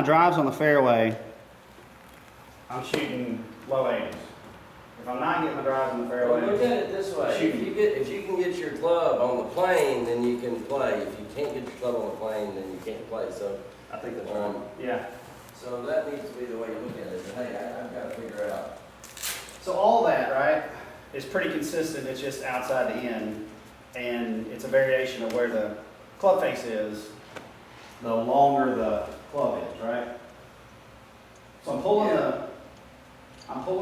My drives on the fairway, I'm shooting low 80s. If I'm not getting my drives on the Well, fairway, look at it this way. Shoot. If you can get your club on the plane, then you can play. If you can't get your club on the plane, then you can't play. So, I think that's right. Yeah. so that needs to be the way you look at it. But hey, I've got to figure out. So all that, right, is pretty consistent. It's just outside the end, and it's a variation of where the club face is, the longer the club is, right? So I'm pulling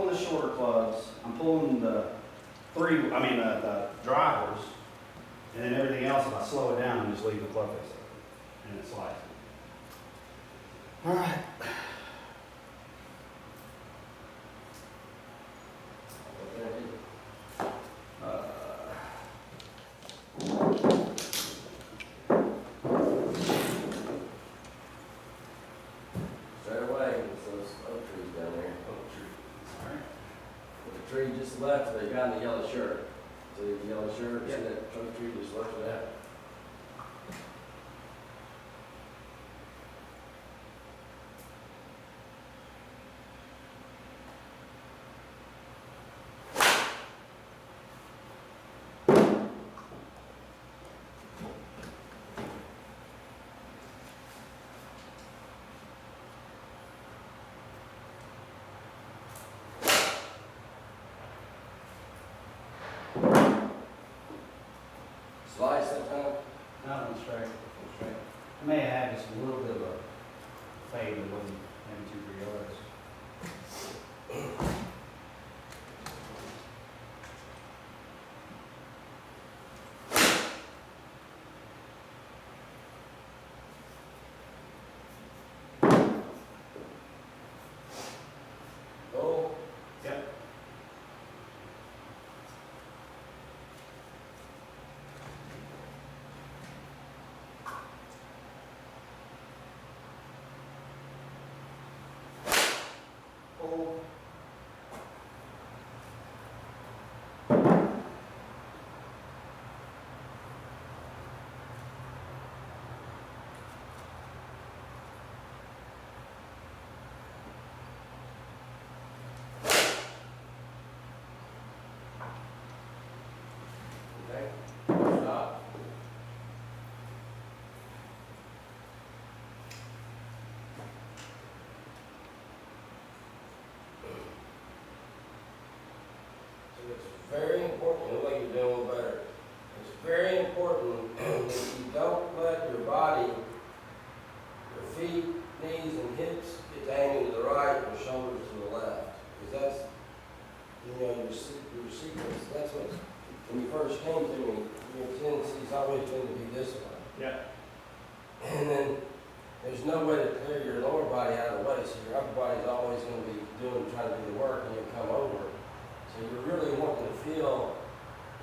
the shorter clubs. I'm pulling the the drivers, and then everything else. If I slow it down, I'm just leaving the club face open, and it slides. All right. Straight away, it's those oak trees down there. Oak tree. All right. The tree just left, the guy in the yellow shirt. So the yellow shirt, Yeah. see that oak tree just left it out. Slice that time. Not on straight. I may have had just a little bit of a fade, but it wasn't maybe 2 or 3 yards. Oh, Yep. Oh. okay. Stop. So it's very important, you look like you're doing a little better. It's very important that you don't let your body, your feet, knees, and hips get aiming to the right or shoulders to the left. Because that's, your sequence. That's what, when you first came to me, your tendency's always been to be this way. Yeah. And then there's no way to clear your lower body out of the way, so your upper body's always going to be trying to do the work, and you'll come over. So you're really wanting to feel,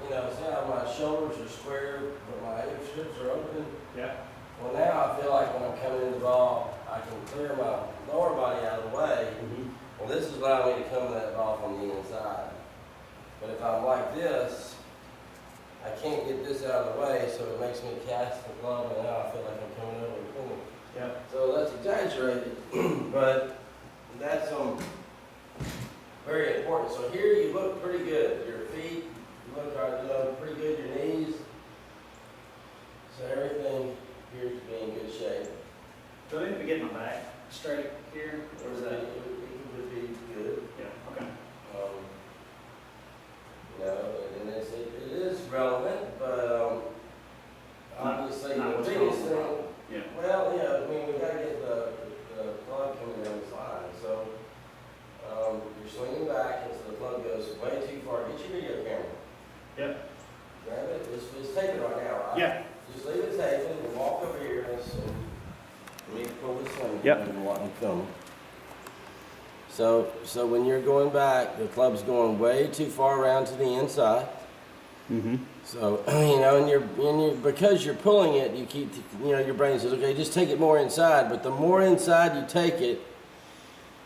see how my shoulders are square, but my hips are open. Yeah. Well, now I feel like when I'm coming in the ball, I can clear my lower body out of the way. Mm-hmm. Well, this is allowing me to come to that ball from the inside. But if I'm like this, I can't get this out of the way, so it makes me cast the glove, and now I feel like I'm coming over the pool. Yeah. So that's exaggerated, but that's very important. So here you look pretty good. Your feet, you look pretty good. Your knees. So everything appears to be in good shape. Do I need to be getting my back straight here, or is that? It would be good. Yeah. Okay. And it is relevant, but obviously not the what's biggest going thing. on. Yeah. Well, yeah, I mean, we got to get the plug coming down the slide. So you're swinging back, and so the plug goes way too far. Get your video camera. Yep. Grab it. Just tape it right now, right? Yeah. Just leave it taped and walk over here. Let me pull this one. Yep. And watch it come. So when you're going back, the club's going way too far around to the inside. Mm-hmm. So, and you're because you're pulling it, you keep, your brain says, okay, just take it more inside. But the more inside you take it,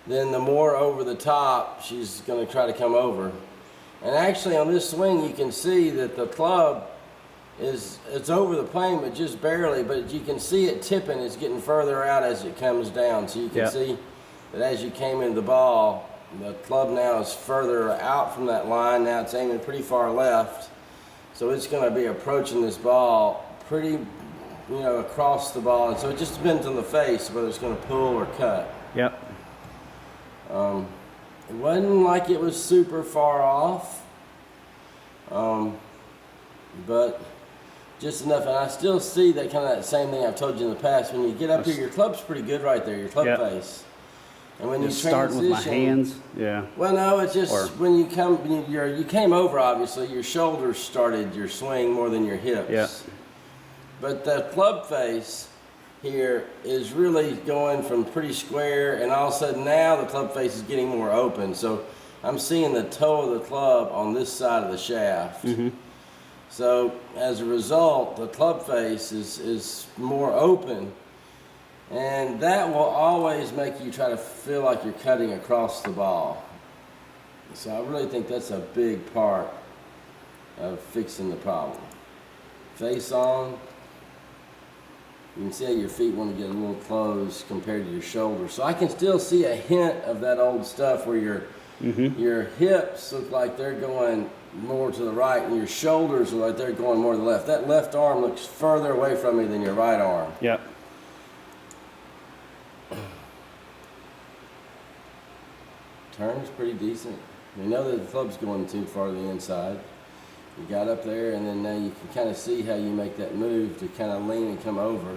then the more over the top she's going to try to come over. And actually on this swing, you can see that the club it's over the plane, but just barely. But you can see it tipping. It's getting further out as it comes down. So you can see that as you came into the ball, the club now is further out from that line. Now it's aiming pretty far left. So it's going to be approaching this ball pretty, across the ball. And so it just depends on the face whether it's going to pull or cut. Yep. It wasn't like it was super far off, but just enough. And I still see that kind of that same thing I've told you in the past. When you get up here, your club's pretty good right there, your club face. And when Just you starting with my hands, yeah. Well, no, it's just when you you came over, obviously, your shoulders started your swing more than your hips. Yeah. But the club face here is really going from pretty square, and all of a sudden now the club face is getting more open. So I'm seeing the toe of the club on this side of the shaft. Mm-hmm. So as a result, the club face is more open, and that will always make you try to feel like you're cutting across the ball. So I really think that's a big part of fixing the problem. Face on. You can see how your feet want to get a little closed compared to your shoulders. So I can still see a hint of that old stuff where your hips look like they're going more to the right and your shoulders look like they're going more to the left. That left arm looks further away from me than your right arm. Yep. Turn's pretty decent. You know that the club's going too far to the inside. You got up there, and then now you can kind of see how you make that move to kind of lean and come over.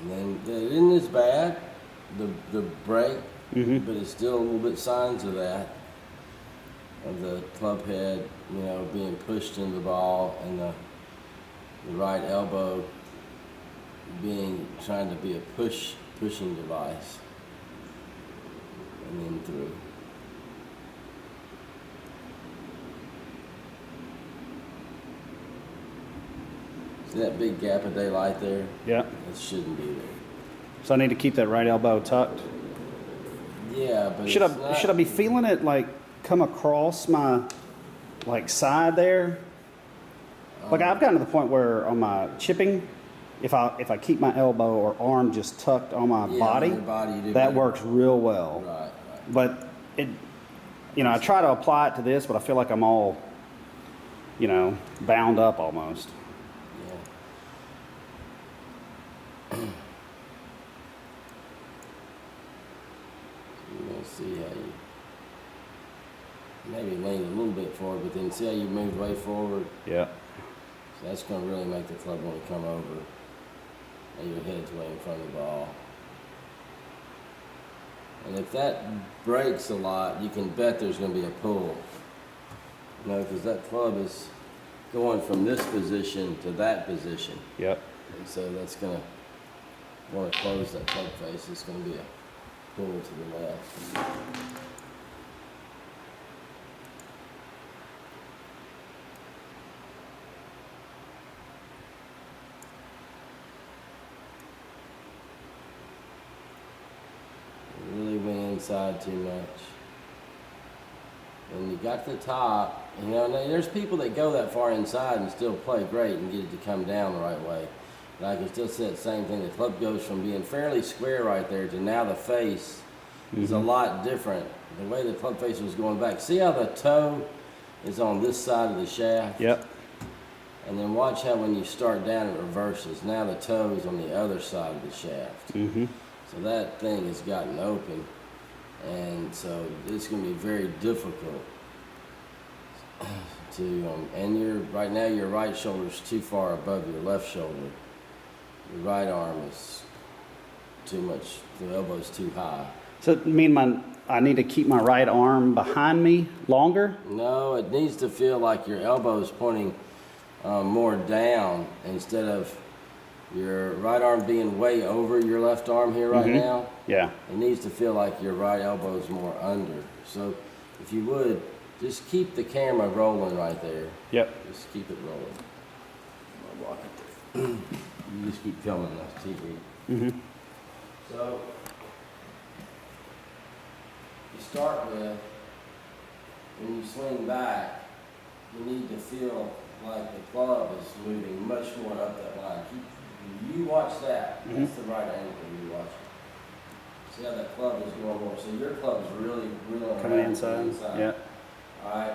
And then it isn't as bad, the break, but it's still a little bit signs of that, of the club head, being pushed into the ball, and the right elbow trying to be a pushing device, and then through. See that big gap of daylight there? Yeah. It shouldn't be there. So I need to keep that right elbow tucked. Yeah, but should I be feeling it like come across my side there? Like I've gotten to the point where on my chipping, if I keep my elbow or arm just tucked on my body, that works real well. Right. But I try to apply it to this, but I feel like I'm all, bound up almost. Yeah. You're gonna see how you maybe lean a little bit forward, but then see how you move way forward. Yeah. So that's going to really make the club want to come over. And your head's way in front of the ball. And if that breaks a lot, you can bet there's going to be a pull. Because that club is going from this position to that position. Yep. And so that's going to want to close that club face. It's going to be a pull to the left. Really went inside too much. And you got to the top, now there's people that go that far inside and still play great and get it to come down the right way. But I can still say the same thing. The club goes from being fairly square right there to now the face is a lot different. The way the club face was going back. See how the toe is on this side of the shaft? Yep. And then watch how when you start down it reverses. Now the toe is on the other side of the shaft. Mm-hmm. So that thing has gotten open, and so it's going to be very difficult to, and right now your right shoulder is too far above your left shoulder. Your right arm is too much, the elbow's too high. So it mean I need to keep my right arm behind me longer? No, it needs to feel like your elbow is pointing more down instead of your right arm being way over your left arm here right now. Yeah. It needs to feel like your right elbow is more under. So if you would, just keep the camera rolling right there. Yep. Just keep it rolling. I'll block it there. You just keep filming that TV. Mm-hmm. So start with, when you swing back, you need to feel like the club is moving much more up that line. You watch that. Mhm. That's the right angle you watch it. See how that club is going more. So your club is really Coming around inside. the Yeah. All right.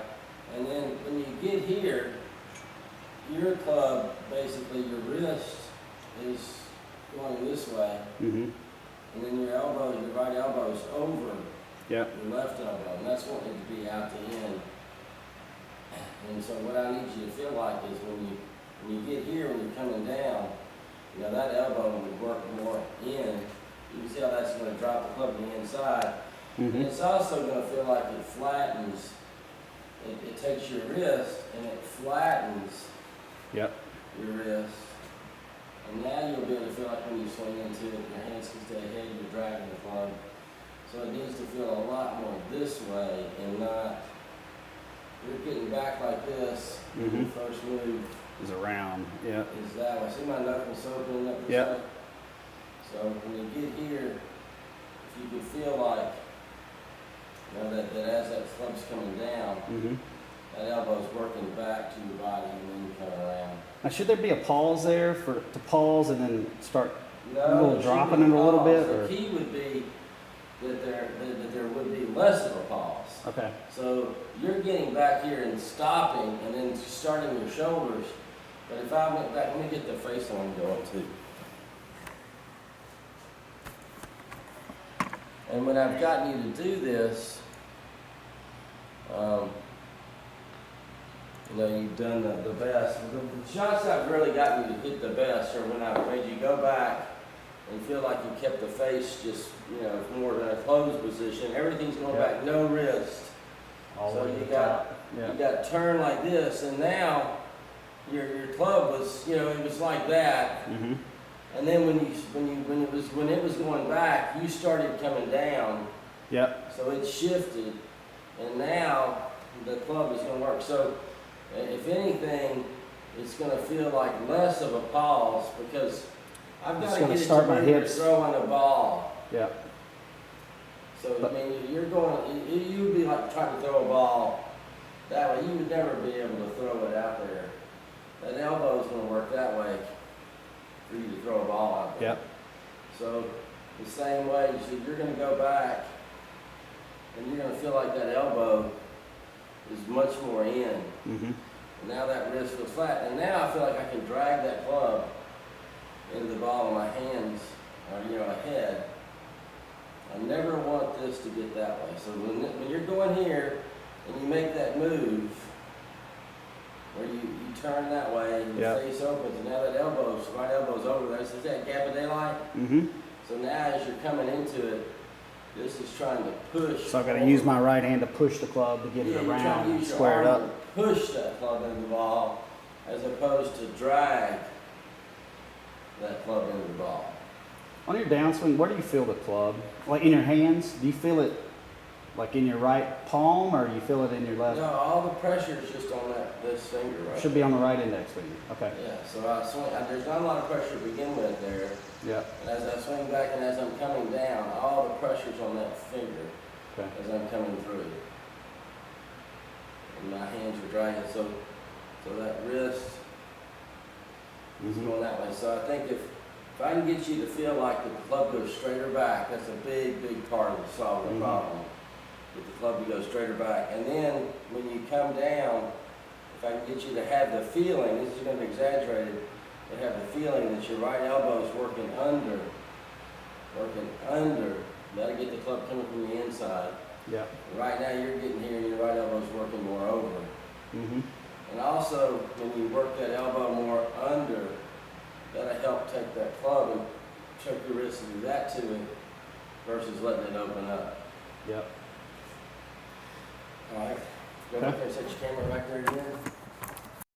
And then when you get here, your club, basically your wrist is going this way, Mm-hmm. and then your elbow, your right elbow is over Yeah. your left elbow, and that's wanting to be out the end. And so what I need you to feel like is when you get here, when you're coming down, you know, that elbow would work more in. You can see how that's going to drop the club to the inside. And Mm-hmm. it's also going to feel like it flattens. It takes your wrist and it flattens Yep. your wrist. And now you'll be able to feel like when you swing into it, your hands can stay ahead, you're dragging the club. So it needs to feel a lot more this way and not, you're getting back like this. Mhm. The first move Is around. Yeah. is that way. See my knuckles opening up this Yep. way? So when you get here, if you can feel like, you know, that as that club's coming down, Mm-hmm. that elbow's working back to your body and then you come around. Now, should there be a pause there to pause and then start No, a little there dropping shouldn't it be a little pause. bit? Or? The key would be that there would be less of a pause. Okay. So you're getting back here and stopping and then starting your shoulders. But if I went back, let me get the face on going too. And when I've gotten you to do this, you know, you've done the best. The shots I've really gotten you to hit the best are when I've made you go back and feel like you kept the face just, you know, more in a closed position. Everything's going Yeah. back, no wrist. All So the way to you the got- top. Yeah. You got turned like this, and now your club was, you know, it was like that. Mm-hmm. And then when it was going back, you started coming down. Yep. So it shifted, and now the club is going to work. So if anything, it's going to feel like less of a pause because I've It's got to gonna get it to start my where you're hips. throwing a ball. Yeah. So But- I mean, you're going. You would be like trying to throw a ball that way. You would never be able to throw it out there. That elbow is going to work that way for you to throw a ball out there. Yep. So the same way, so you're going to go back, and you're going to feel like that elbow is much more in. Mm-hmm. And now that wrist feels flat, and now I feel like I can drag that club into the ball of my hands, or you know, ahead. I never want this to get that way. So when you're going here and you make that move, where you turn that way and your Yep. face opens, and now that right elbow's over there. So that gap of daylight. Mm-hmm. So now as you're coming into it, this is trying to push. So I've got to use my right hand to push the club to get Yeah, it you're trying around to and use your square it arm up. to push that club into the ball, as opposed to drag that club into the ball. On your downswing, where do you feel the club? Like in your hands? Do you feel it like in your right palm or you feel it in your left? No, all the pressure is just on this finger right Should be on the right index finger. Okay. Yeah, so I swing, there's not a lot of pressure to begin with there. Yeah. And as I swing back and as I'm coming down, all the pressure's on that finger Okay. as I'm coming through. And my hands are dragging, so that wrist is Mm-hmm. going that way. So I think if I can get you to feel like the club goes straighter back, that's a big part of solving the Mhm. problem. Get the club to go straighter back. And then when you come down, if I can get you to have the feeling, this is going to be exaggerated, but have the feeling that your right elbow is working under. That'll get the club coming from the inside. Yeah. Right now you're getting here and your right elbow's working more over. Mm-hmm. And also, when you work that elbow more under, that'll help take that club and choke your wrist and do that to it versus letting it open up. Yep. All right. Go back there and set your camera back there again.